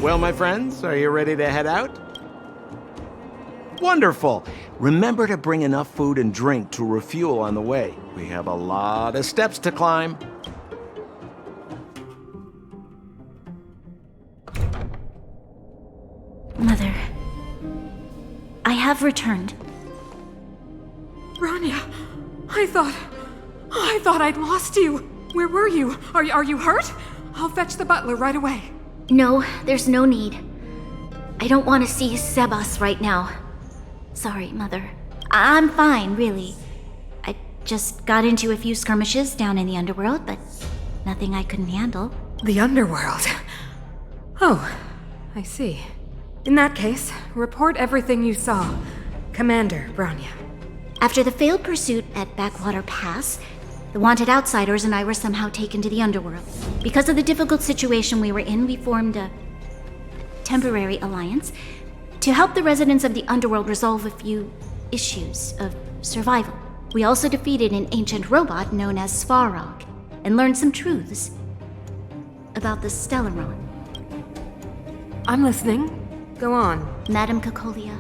Well, my friends, are you ready to head out? Wonderful! Remember to bring enough food and drink to refuel on the way. We have a lot of steps to climb. Mother, I have returned. Bronya, I thought I'd lost you. Where were you? Are you hurt? I'll fetch the butler right away. No, there's no need. I don't want to see Sebas right now. Sorry, Mother. I'm fine, really. I just got into a few skirmishes down in the underworld, but nothing I couldn't handle. The underworld? Oh, I see. In that case, report everything you saw. Commander Bronya. After the failed pursuit at Backwater Pass, the wanted outsiders and I were somehow taken to the underworld. Because of the difficult situation we were in, we formed a temporary alliance to help the residents of the underworld resolve a few issues of survival. We also defeated an ancient robot known as Svarog and learned some truths about the Stellaron. I'm listening. Go on. Madam Cocolia,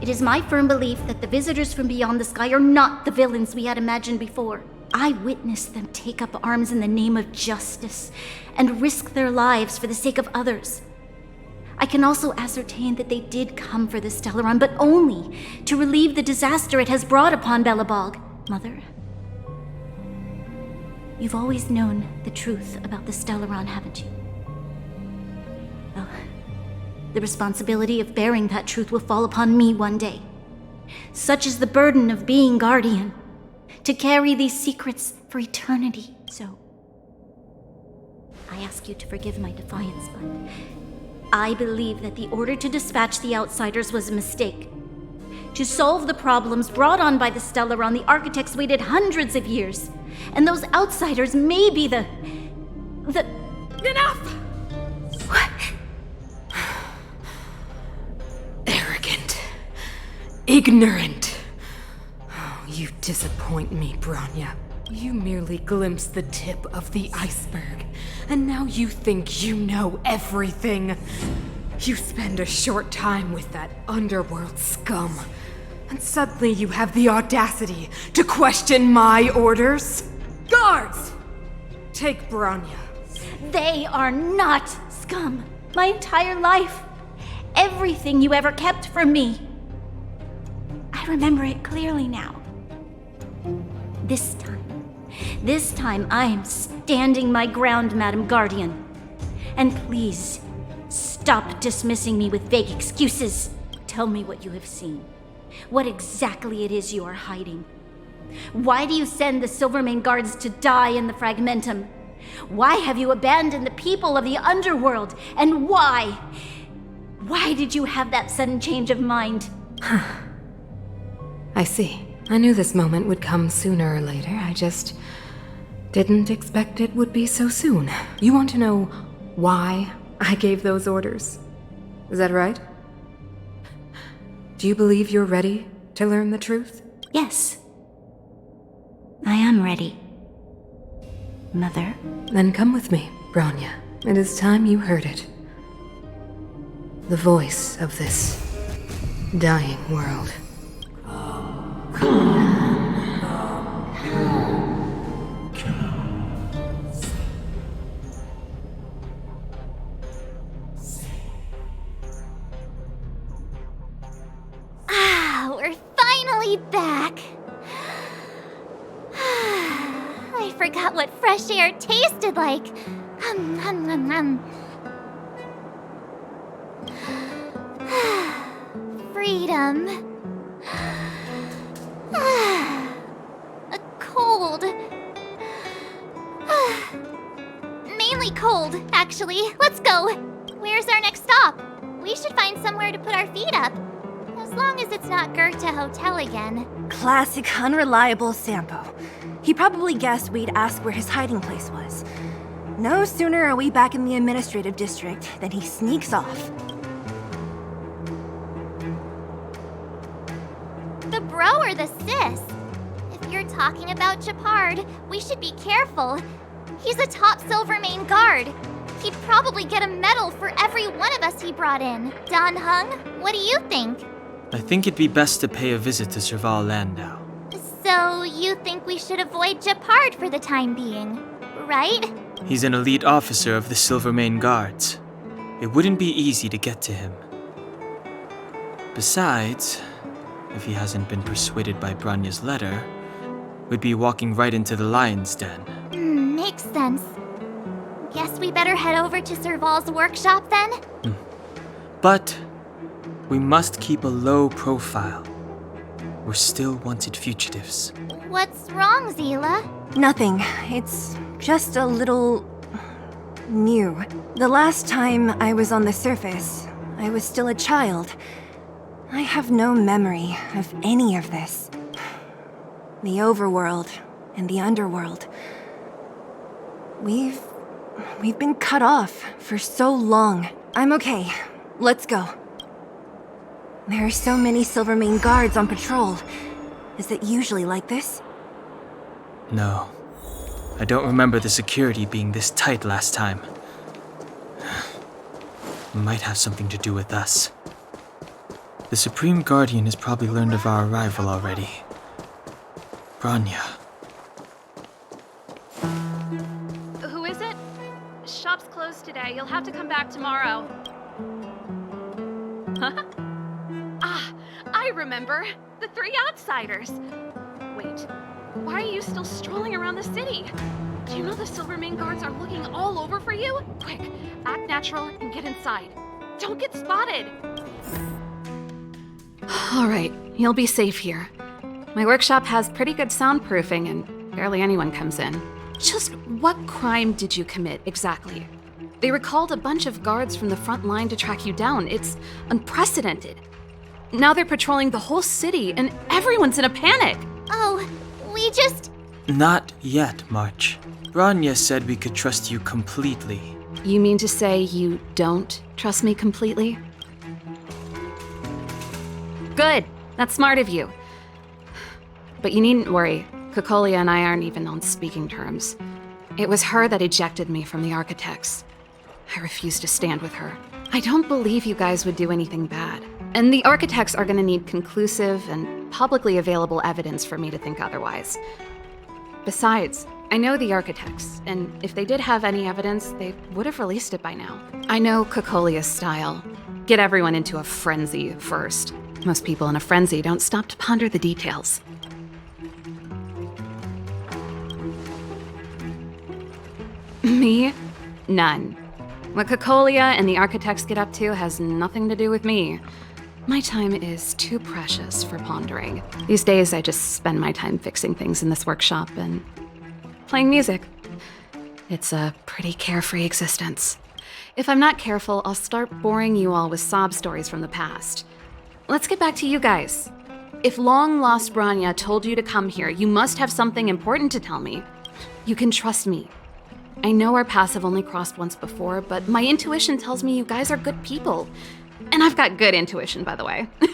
it is my firm belief that the visitors from beyond the sky are not the villains we had imagined before. I witnessed them take up arms in the name of justice and risk their lives for the sake of others. I can also ascertain that they did come for the Stellaron, but only to relieve the disaster it has brought upon Belobog. Mother, you've always known the truth about the Stellaron, haven't you? Well, the responsibility of bearing that truth will fall upon me one day. Such is the burden of being guardian, to carry these secrets for eternity. So, I ask you to forgive my defiance, but I believe that the order to dispatch the outsiders was a mistake. To solve the problems brought on by the Stellaron, the architects waited hundreds of years. And those outsiders may be the... Enough! What? Arrogant. Ignorant. Oh, you disappoint me, Bronya. You merely glimpsed the tip of the iceberg, and now you think you know everything. You spend a short time with that underworld scum, and suddenly you have the audacity to question my orders? Guards! Take Bronya. They are not scum. My entire life. Everything you ever kept from me. I remember it clearly now. This time I am standing my ground, Madam Guardian. And please, stop dismissing me with vague excuses. Tell me what you have seen. What exactly it is you are hiding. Why do you send the Silvermane guards to die in the Fragmentum? Why have you abandoned the people of the underworld? And why? Why did you have that sudden change of mind? I see. I knew this moment would come sooner or later. I just didn't expect it would be so soon. You want to know why I gave those orders? Is that right? Do you believe you're ready to learn the truth? Yes. I am ready. Mother? Then come with me, Bronya. It is time you heard it. The voice of this dying world. We're finally back. I forgot what fresh air tasted like. Freedom. A cold. Mainly cold, actually. Let's go. Where's our next stop? We should find somewhere to put our feet up. As long as it's not Goethe Hotel again. Classic unreliable Sampo. He probably guessed we'd ask where his hiding place was. No sooner are we back in the administrative district than he sneaks off. The bro or the sis? If you're talking about Chapard, we should be careful. He's a top Silvermane guard. He'd probably get a medal for every one of us he brought in. Don Hung, what do you think? I think it'd be best to pay a visit to Serval Landau. So, you think we should avoid Japard for the time being, right? He's an elite officer of the Silvermane Guards. It wouldn't be easy to get to him. Besides, if he hasn't been persuaded by Branya's letter, we'd be walking right into the Lion's Den. Makes sense. Guess we better head over to Serval's workshop then? But we must keep a low profile. We're still wanted fugitives. What's wrong, Zila? Nothing. It's just a little... new. The last time I was on the surface, I was still a child. I have no memory of any of this. The overworld and the underworld. We've been cut off for so long. I'm okay. Let's go. There are so many Silvermane guards on patrol. Is it usually like this? No. I don't remember the security being this tight last time. Might have something to do with us. The Supreme Guardian has probably learned of our arrival already. Branya. Who is it? Shop's closed today. You'll have to come back tomorrow. Huh? Ah, I remember. The three outsiders. Wait, why are you still strolling around the city? Do you know the Silvermane guards are looking all over for you? Quick, act natural and get inside. Don't get spotted. All right, you'll be safe here. My workshop has pretty good soundproofing and barely anyone comes in. Just what crime did you commit exactly? They recalled a bunch of guards from the front line to track you down. It's unprecedented. Now they're patrolling the whole city and everyone's in a panic. Oh, we just... Not yet, March. Branya said we could trust you completely. You mean to say you don't trust me completely? Good. That's smart of you. But you needn't worry. Kokolia and I aren't even on speaking terms. It was her that ejected me from the Architects. I refuse to stand with her. I don't believe you guys would do anything bad. And the Architects are gonna need conclusive and publicly available evidence for me to think otherwise. Besides, I know the Architects, and if they did have any evidence, they would have released it by now. I know Kokolia's style. Get everyone into a frenzy first. Most people in a frenzy don't stop to ponder the details. Me? None. What Kokolia and the Architects get up to has nothing to do with me. My time is too precious for pondering. These days, I just spend my time fixing things in this workshop and playing music. It's a pretty carefree existence. If I'm not careful, I'll start boring you all with sob stories from the past. Let's get back to you guys. If long-lost Branya told you to come here, you must have something important to tell me. You can trust me. I know our paths have only crossed once before, but my intuition tells me you guys are good people. And I've got good intuition, by the way. Ooh,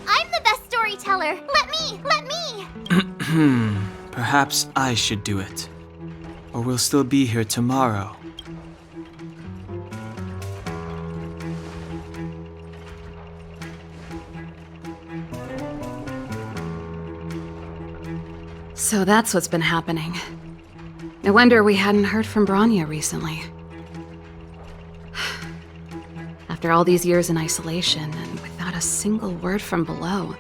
I'm the best storyteller. Let me. Perhaps I should do it. Or we'll still be here tomorrow. So that's what's been happening. No wonder we hadn't heard from Branya recently. After all these years in isolation and without a single word from below,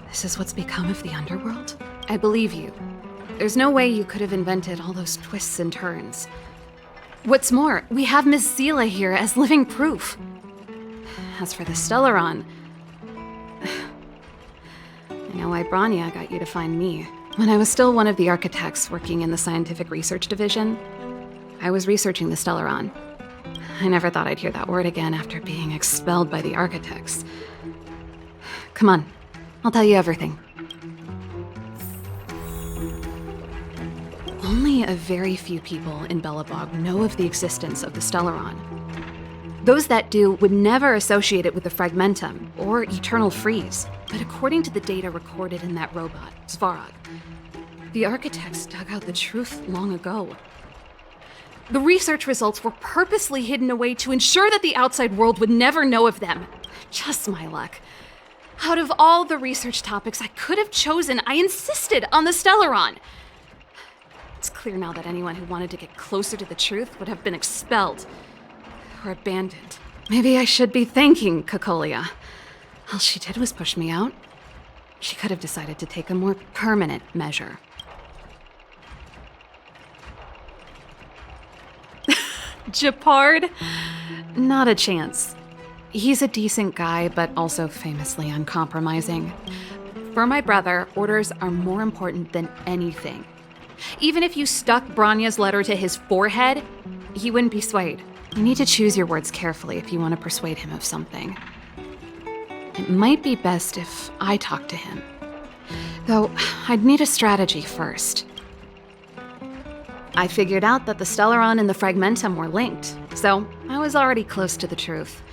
this is what's become of the underworld? I believe you. There's no way you could have invented all those twists and turns. What's more, we have Miss Zila here as living proof. As for the Stellaron, I know why Branya got you to find me. When I was still one of the Architects working in the Scientific Research Division, I was researching the Stellaron. I never thought I'd hear that word again after being expelled by the Architects. Come on, I'll tell you everything. Only a very few people in Belobog know of the existence of the Stellaron. Those that do would never associate it with the Fragmentum or Eternal Freeze. But according to the data recorded in that robot, Svarog, the architects dug out the truth long ago. The research results were purposely hidden away to ensure that the outside world would never know of them. Just my luck. Out of all the research topics I could have chosen, I insisted on the Stellaron. It's clear now that anyone who wanted to get closer to the truth would have been expelled or abandoned. Maybe I should be thanking Cocolia. All she did was push me out. She could have decided to take a more permanent measure. Japard? Not a chance. He's a decent guy, but also famously uncompromising. For my brother, orders are more important than anything. Even if you stuck Bronya's letter to his forehead, he wouldn't be swayed. You need to choose your words carefully if you want to persuade him of something. It might be best if I talk to him. Though, I'd need a strategy first. I figured out that the Stellaron and the Fragmentum were linked, so I was already close to the truth.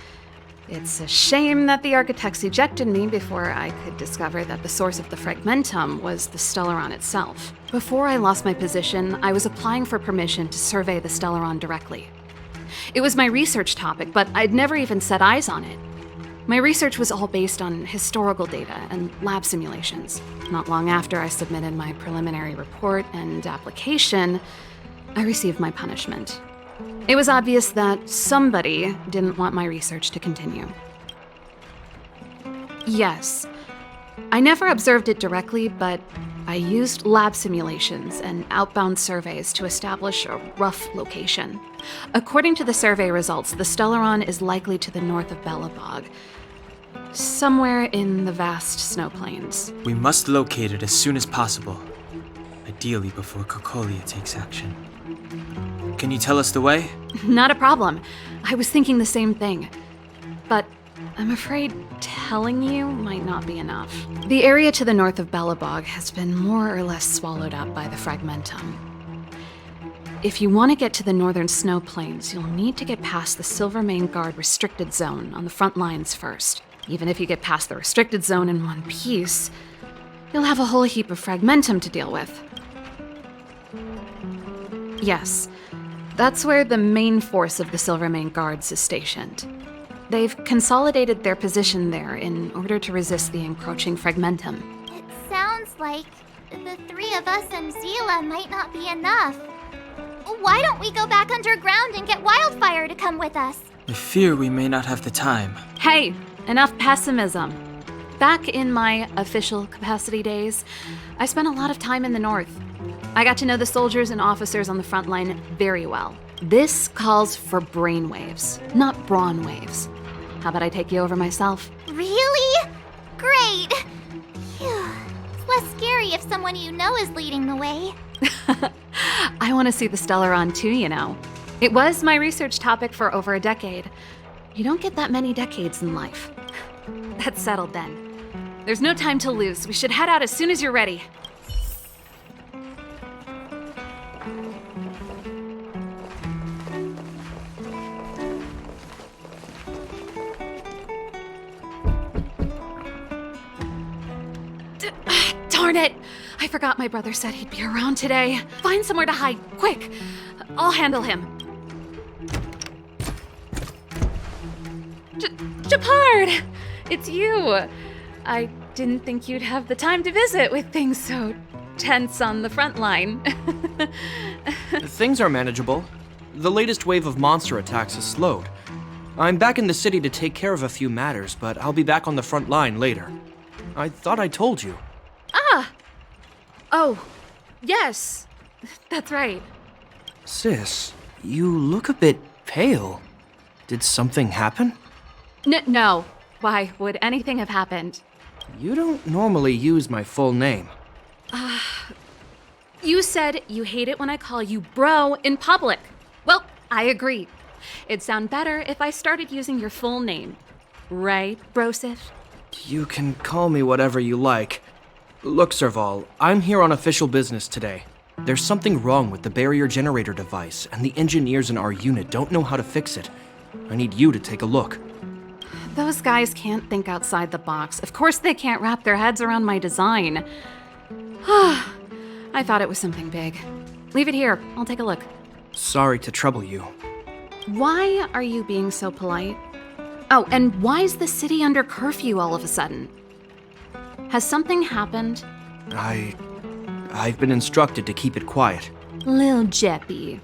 It's a shame that the architects ejected me before I could discover that the source of the Fragmentum was the Stellaron itself. Before I lost my position, I was applying for permission to survey the Stellaron directly. It was my research topic, but I'd never even set eyes on it. My research was all based on historical data and lab simulations. Not long after I submitted my preliminary report and application, I received my punishment. It was obvious that somebody didn't want my research to continue. Yes, I never observed it directly, but I used lab simulations and outbound surveys to establish a rough location. According to the survey results, the Stellaron is likely to the north of Belobog, somewhere in the vast snow plains. We must locate it as soon as possible, ideally before Cocolia takes action. Can you tell us the way? Not a problem. I was thinking the same thing. But I'm afraid telling you might not be enough. The area to the north of Belobog has been more or less swallowed up by the Fragmentum. If you want to get to the northern snow plains, you'll need to get past the Silvermane Guard restricted zone on the front lines first. Even if you get past the restricted zone in one piece, you'll have a whole heap of Fragmentum to deal with. Yes, that's where the main force of the Silvermane Guards is stationed. They've consolidated their position there in order to resist the encroaching Fragmentum. It sounds like the three of us and Zila might not be enough. Why don't we go back underground and get Wildfire to come with us? I fear we may not have the time. Hey, enough pessimism. Back in my official capacity days, I spent a lot of time in the north. I got to know the soldiers and officers on the front line very well. This calls for brainwaves, not brawn waves. How about I take you over myself? Really? Great! Phew. It's less scary if someone you know is leading the way. I want to see the Stellaron too, you know. It was my research topic for over a decade. You don't get that many decades in life. That's settled then. There's no time to lose. We should head out as soon as you're ready. Darn it! I forgot my brother said he'd be around today. Find somewhere to hide, quick! I'll handle him. Japard! It's you! I didn't think you'd have the time to visit with things so tense on the front line. Things are manageable. The latest wave of monster attacks has slowed. I'm back in the city to take care of a few matters, but I'll be back on the front line later. I thought I told you. Ah! Oh, yes. That's right. Sis, you look a bit pale. Did something happen? No. Why would anything have happened? You don't normally use my full name. You said you hate it when I call you bro in public. Well, I agree. It'd sound better if I started using your full name. Right, Brosif? You can call me whatever you like. Look, Serval, I'm here on official business today. There's something wrong with the barrier generator device, and the engineers in our unit don't know how to fix it. I need you to take a look. Those guys can't think outside the box. Of course they can't wrap their heads around my design. I thought it was something big. Leave it here. I'll take a look. Sorry to trouble you. Why are you being so polite? Oh, and why is the city under curfew all of a sudden? Has something happened? I've been instructed to keep it quiet. Lil Jeppy.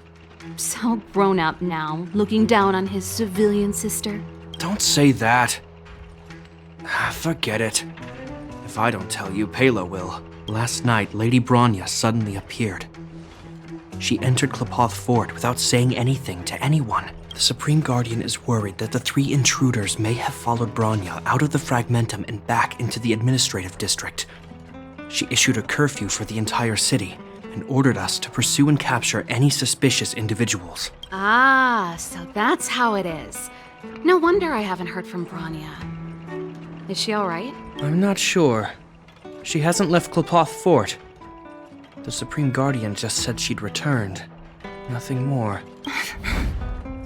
So grown up now, looking down on his civilian sister. Don't say that. Forget it. If I don't tell you, Pela will. Last night, Lady Bronya suddenly appeared. She entered Klapoth Fort without saying anything to anyone. The Supreme Guardian is worried that the 3 intruders may have followed Bronya out of the Fragmentum and back into the administrative district. She issued a curfew for the entire city and ordered us to pursue and capture any suspicious individuals. Ah, so that's how it is. No wonder I haven't heard from Bronya. Is she all right? I'm not sure. She hasn't left Klapoth Fort. The Supreme Guardian just said she'd returned. Nothing more.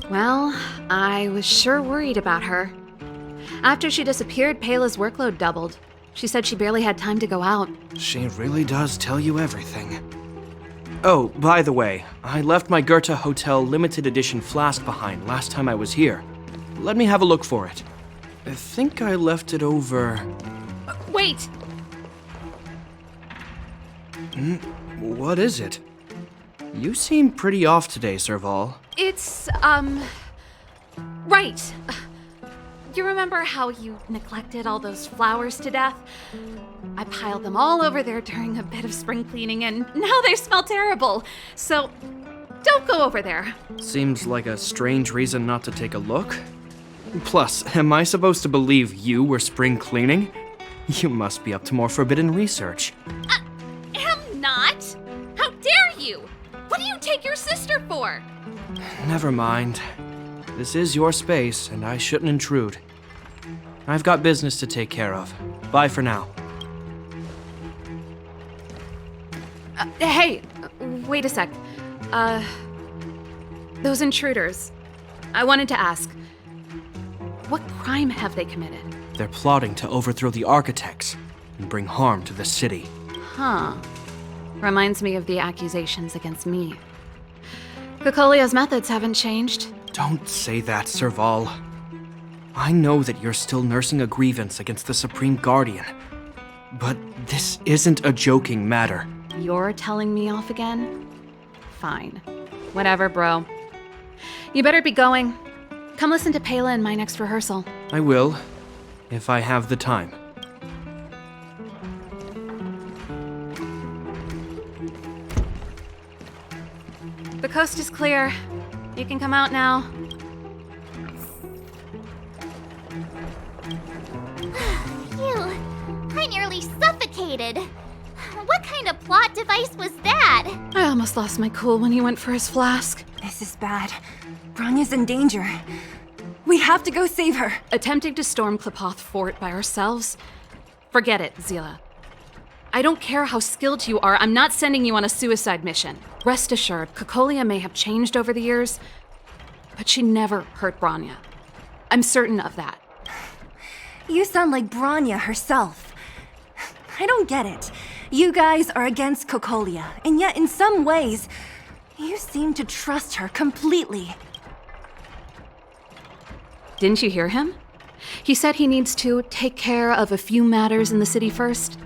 Well, I was sure worried about her. After she disappeared, Pela's workload doubled. She said she barely had time to go out. She really does tell you everything. Oh, by the way, I left my Goethe Hotel limited edition flask behind last time I was here. Let me have a look for it. I think I left it over... Wait! What is it? You seem pretty off today, Serval. It's, right. You remember how you neglected all those flowers to death? I piled them all over there during a bit of spring cleaning, and now they smell terrible. So, don't go over there. Seems like a strange reason not to take a look. Plus, am I supposed to believe you were spring cleaning? You must be up to more forbidden research. Am not? How dare you? What do you take your sister for? Never mind. This is your space, and I shouldn't intrude. I've got business to take care of. Bye for now. Hey, wait a sec. Those intruders. I wanted to ask, what crime have they committed? They're plotting to overthrow the architects and bring harm to the city. Huh. Reminds me of the accusations against me. Kokolia's methods haven't changed. Don't say that, Serval. I know that you're still nursing a grievance against the Supreme Guardian, but this isn't a joking matter. You're telling me off again? Fine. Whatever, bro. You better be going. Come listen to Pela in my next rehearsal. I will, if I have the time. The coast is clear. You can come out now. Phew, I nearly suffocated. What kind of plot device was that? I almost lost my cool when he went for his flask. This is bad. Bronya's in danger. We have to go save her. Attempting to storm Klapoth Fort by ourselves? Forget it, Zila. I don't care how skilled you are, I'm not sending you on a suicide mission. Rest assured, Kokolia may have changed over the years, but she never hurt Bronya. I'm certain of that. You sound like Bronya herself. I don't get it. You guys are against Kokolia, and yet in some ways, you seem to trust her completely. Didn't you hear him? He said he needs to take care of a few matters in the city first.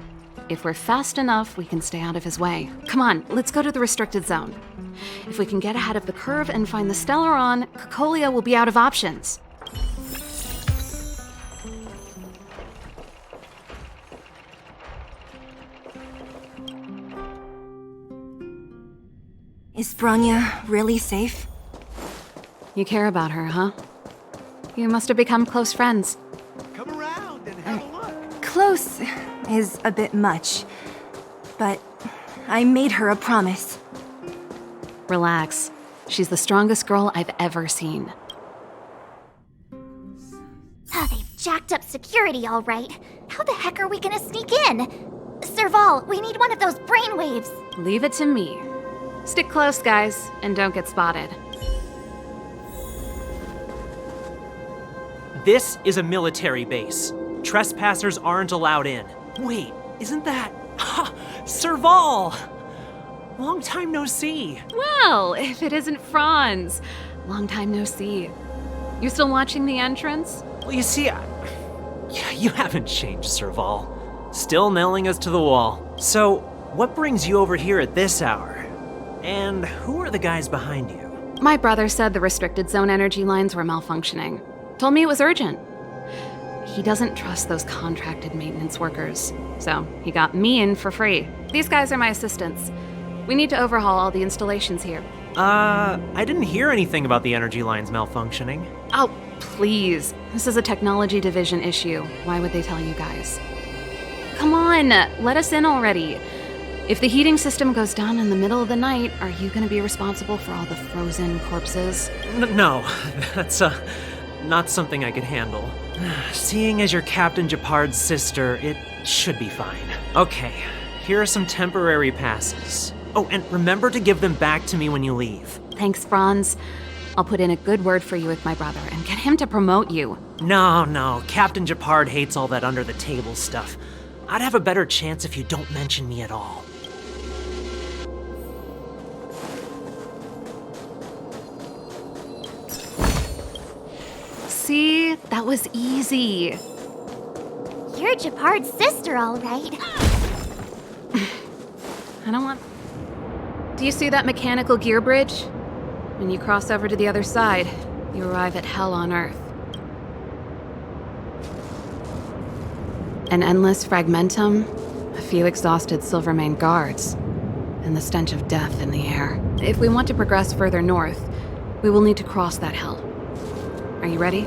If we're fast enough, we can stay out of his way. Come on, let's go to the restricted zone. If we can get ahead of the curve and find the Stellaron, Kokolia will be out of options. Is Bronya really safe? You care about her, huh? You must have become close friends. Come around and have a look. Close is a bit much, but I made her a promise. Relax. She's the strongest girl I've ever seen. Oh, they've jacked up security all right. How the heck are we gonna sneak in? Serval, we need one of those brainwaves. Leave it to me. Stick close, guys, and don't get spotted. This is a military base. Trespassers aren't allowed in. Wait, isn't that... Ha! Serval! Long time no see. Well, if it isn't Franz. Long time no see. You still watching the entrance? Well, you see, yeah, you haven't changed, Serval. Still nailing us to the wall. So, what brings you over here at this hour? And who are the guys behind you? My brother said the restricted zone energy lines were malfunctioning. Told me it was urgent. He doesn't trust those contracted maintenance workers, so he got me in for free. These guys are my assistants. We need to overhaul all the installations here. I didn't hear anything about the energy lines malfunctioning. Oh, please. This is a technology division issue. Why would they tell you guys? Come on, let us in already. If the heating system goes down in the middle of the night, are you gonna be responsible for all the frozen corpses? No, that's, not something I could handle. Seeing as you're Captain Japard's sister, it should be fine. Okay, here are some temporary passes. Oh, and remember to give them back to me when you leave. Thanks, Franz. I'll put in a good word for you with my brother and get him to promote you. No, Captain Japard hates all that under-the-table stuff. I'd have a better chance if you don't mention me at all. See? That was easy. You're Japard's sister, all right. I don't want... Do you see that mechanical gear bridge? When you cross over to the other side, you arrive at hell on Earth. An endless fragmentum, a few exhausted Silvermane guards, and the stench of death in the air. If we want to progress further north, we will need to cross that hell. Are you ready?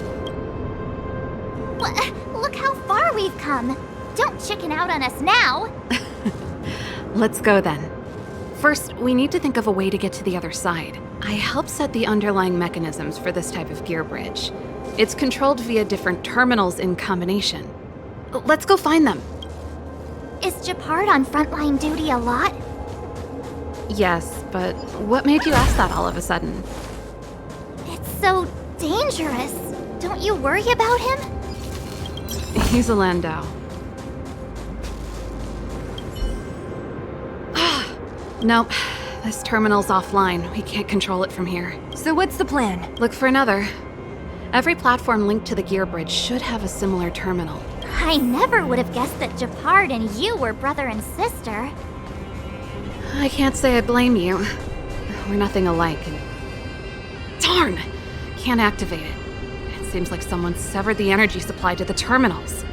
Look how far we've come. Don't chicken out on us now. Let's go then. First, we need to think of a way to get to the other side. I helped set the underlying mechanisms for this type of gear bridge. It's controlled via different terminals in combination. Let's go find them. Is Japard on frontline duty a lot? Yes, but what made you ask that all of a sudden? It's so dangerous. Don't you worry about him? He's a Landau. Nope. This terminal's offline. We can't control it from here. So what's the plan? Look for another. Every platform linked to the gear bridge should have a similar terminal. I never would have guessed that Japard and you were brother and sister. I can't say I blame you. We're nothing alike. And... Darn! Can't activate it. It seems like someone severed the energy supply to the terminals.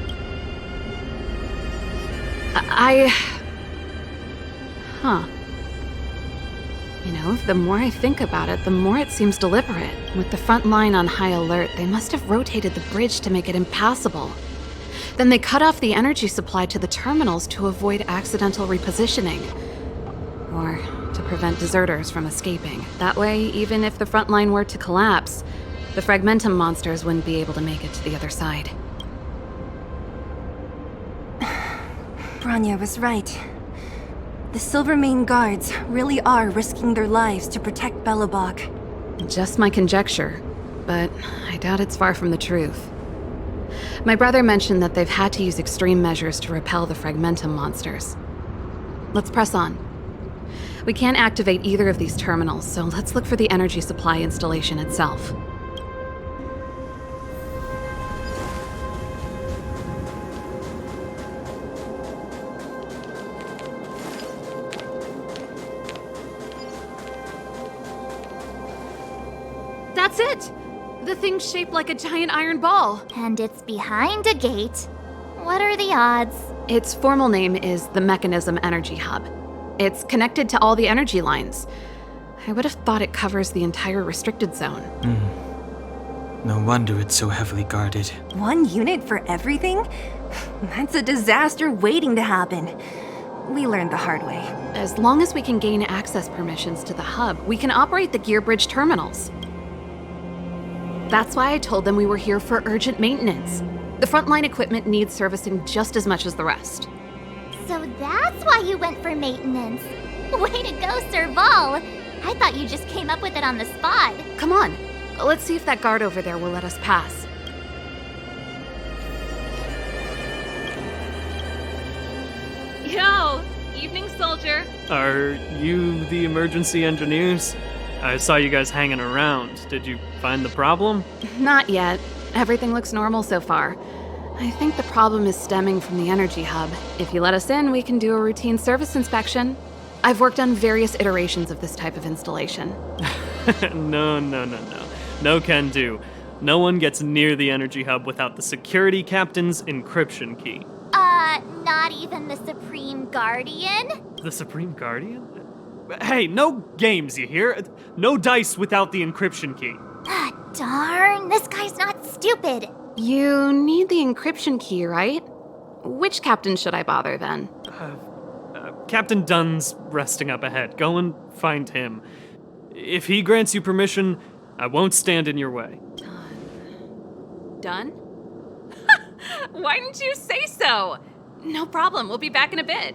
Huh. You know, the more I think about it, the more it seems deliberate. With the front line on high alert, they must have rotated the bridge to make it impassable. Then they cut off the energy supply to the terminals to avoid accidental repositioning. Or to prevent deserters from escaping. That way, even if the front line were to collapse, the Fragmentum monsters wouldn't be able to make it to the other side. Bronya was right. The Silvermane guards really are risking their lives to protect Belobog. Just my conjecture, but I doubt it's far from the truth. My brother mentioned that they've had to use extreme measures to repel the Fragmentum monsters. Let's press on. We can't activate either of these terminals, so let's look for the energy supply installation itself. That's it! The thing's shaped like a giant iron ball. And it's behind a gate. What are the odds? Its formal name is the Mechanism Energy Hub. It's connected to all the energy lines. I would have thought it covers the entire restricted zone. No wonder it's so heavily guarded. One unit for everything? That's a disaster waiting to happen. We learned the hard way. As long as we can gain access permissions to the hub, we can operate the gear bridge terminals. That's why I told them we were here for urgent maintenance. The frontline equipment needs servicing just as much as the rest. So that's why you went for maintenance. Way to go, Serval! I thought you just came up with it on the spot. Come on, let's see if that guard over there will let us pass. Yo, evening soldier. Are you the emergency engineers? I saw you guys hanging around. Did you find the problem? Not yet. Everything looks normal so far. I think the problem is stemming from the energy hub. If you let us in, we can do a routine service inspection. I've worked on various iterations of this type of installation. No. No can do. No one gets near the energy hub without the security captain's encryption key. Not even the Supreme Guardian? The Supreme Guardian? Hey, no games, you hear? No dice without the encryption key. Ah, darn, this guy's not stupid. You need the encryption key, right? Which captain should I bother then? Captain Dunn's resting up ahead. Go and find him. If he grants you permission, I won't stand in your way. Done? Why didn't you say so? No problem, we'll be back in a bit.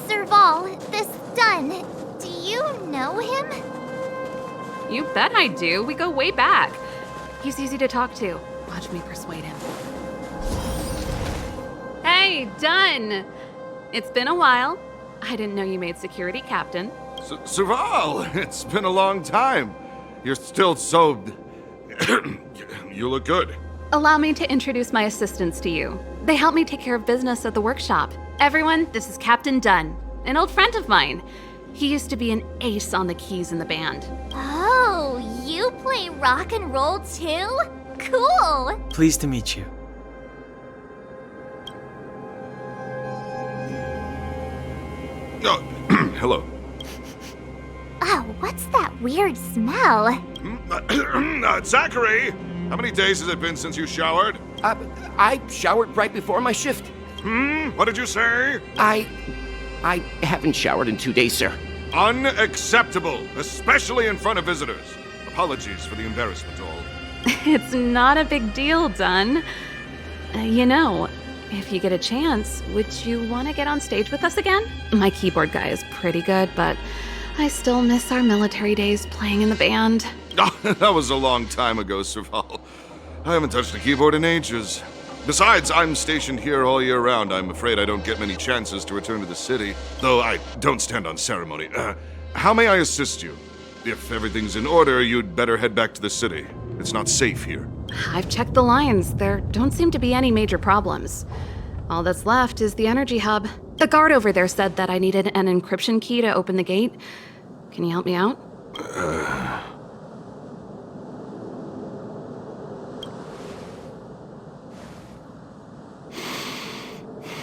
Serval, this Dunn, do you know him? You bet I do. We go way back. He's easy to talk to. Watch me persuade him. Hey, Dunn! It's been a while. I didn't know you made security captain. Serval, it's been a long time. You're still so... You look good. Allow me to introduce my assistants to you. They help me take care of business at the workshop. Everyone, this is Captain Dunn, an old friend of mine. He used to be an ace on the keys in the band. Oh, you play rock and roll too? Cool! Pleased to meet you. Oh, hello. Oh, what's that weird smell? Zachary! How many days has it been since you showered? I showered right before my shift. What did you say? I haven't showered in 2 days, sir. Unacceptable, especially in front of visitors. Apologies for the embarrassment, all. It's not a big deal, Dunn. If you get a chance, would you want to get on stage with us again? My keyboard guy is pretty good, but I still miss our military days playing in the band. That was a long time ago, Serval. I haven't touched a keyboard in ages. Besides, I'm stationed here all year round. I'm afraid I don't get many chances to return to the city, though I don't stand on ceremony. How may I assist you? If everything's in order, you'd better head back to the city. It's not safe here. I've checked the lines. There don't seem to be any major problems. All that's left is the energy hub. The guard over there said that I needed an encryption key to open the gate. Can you help me out?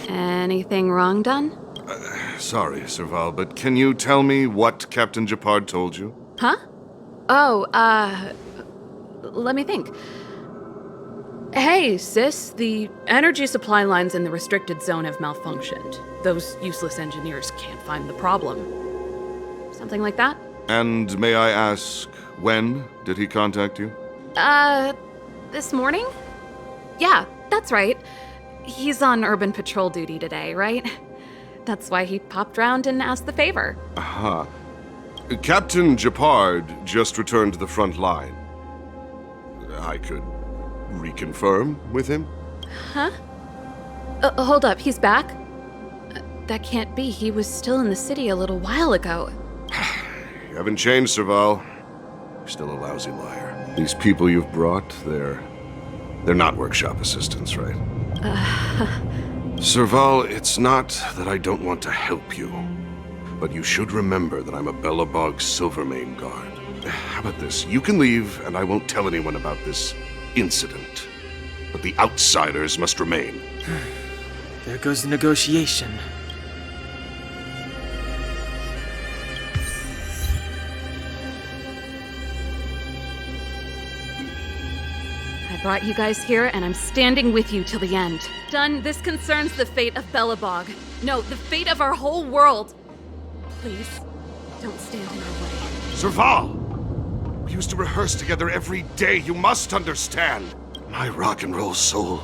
Anything wrong, Dunn? Sorry, Serval, but can you tell me what Captain Gepard told you? Huh? Oh, let me think. Hey, sis, the energy supply lines in the restricted zone have malfunctioned. Those useless engineers can't find the problem. Something like that? And may I ask, when did he contact you? This morning? Yeah, that's right. He's on urban patrol duty today, right? That's why he popped round and asked the favor. Aha. Captain Gepard just returned to the front line. I could reconfirm with him? Huh? Hold up, he's back? That can't be. He was still in the city a little while ago. You haven't changed, Serval. You're still a lousy liar. These people you've brought, they're not workshop assistants, right? Serval, it's not that I don't want to help you, but you should remember that I'm a Belobog Silvermane guard. How about this? You can leave, and I won't tell anyone about this incident. But the outsiders must remain. There goes the negotiation. I brought you guys here, and I'm standing with you till the end. Dunn, this concerns the fate of Belobog. No, the fate of our whole world. Please, don't stand in our way. Serval! We used to rehearse together every day, you must understand. My rock and roll soul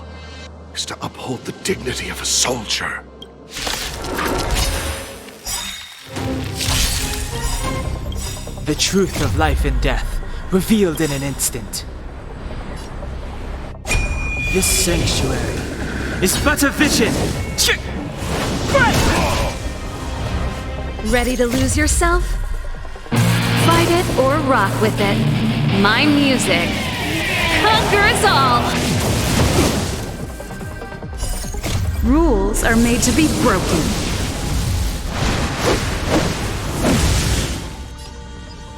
is to uphold the dignity of a soldier. The truth of life and death, revealed in an instant. this sanctuary is but a vision. Ready to lose yourself? Fight it or rock with it. My music conquers all! Rules are made to be broken.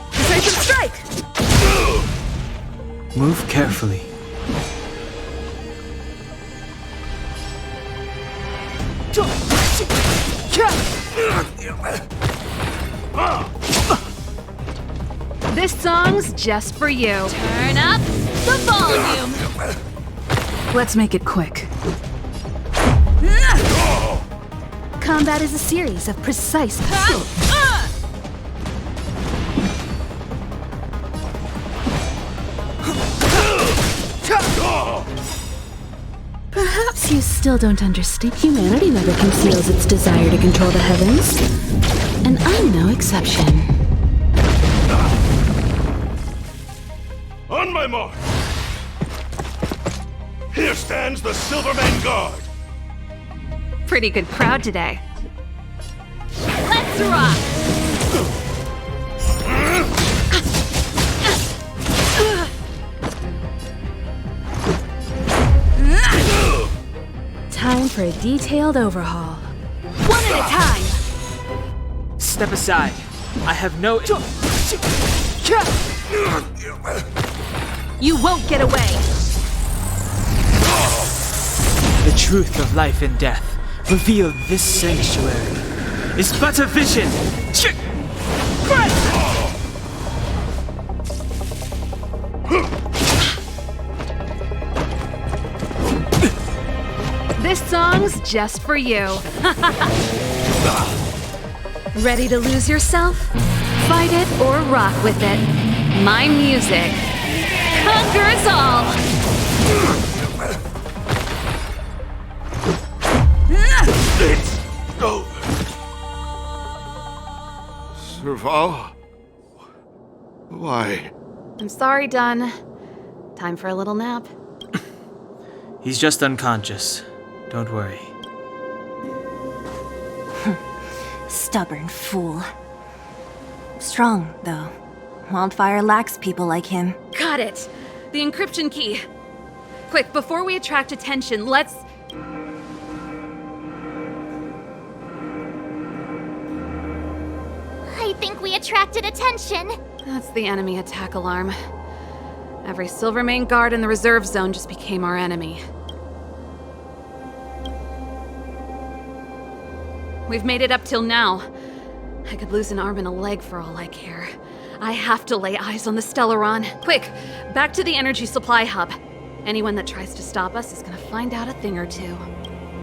Decisive strike! Move carefully. This song's just for you. Turn up the volume. Let's make it quick. Combat is a series of precise pursuits. Perhaps you still don't understand. Humanity never conceals its desire to control the heavens. And I'm no exception. On my mark! Here stands the Silverman Guard! Pretty good crowd today. Let's rock. Time for a detailed overhaul. One at a time! Step aside. I have no... You won't get away! The truth of life and death, revealed this sanctuary, is but a vision. This song's just for you. Ready to lose yourself? Fight it or rock with it. My music conquers all! It's over. Serval? Why? I'm sorry, Dunn. Time for a little nap. He's just unconscious. Don't worry. Stubborn fool. Strong, though. Wildfire lacks people like him. Got it! The encryption key. Quick, before we attract attention, let's... I think we attracted attention. That's the enemy attack alarm. Every Silvermane guard in the reserve zone just became our enemy. We've made it up till now. I could lose an arm and a leg for all I care. I have to lay eyes on the Stellaron. Quick, back to the energy supply hub. Anyone that tries to stop us is gonna find out a thing or two.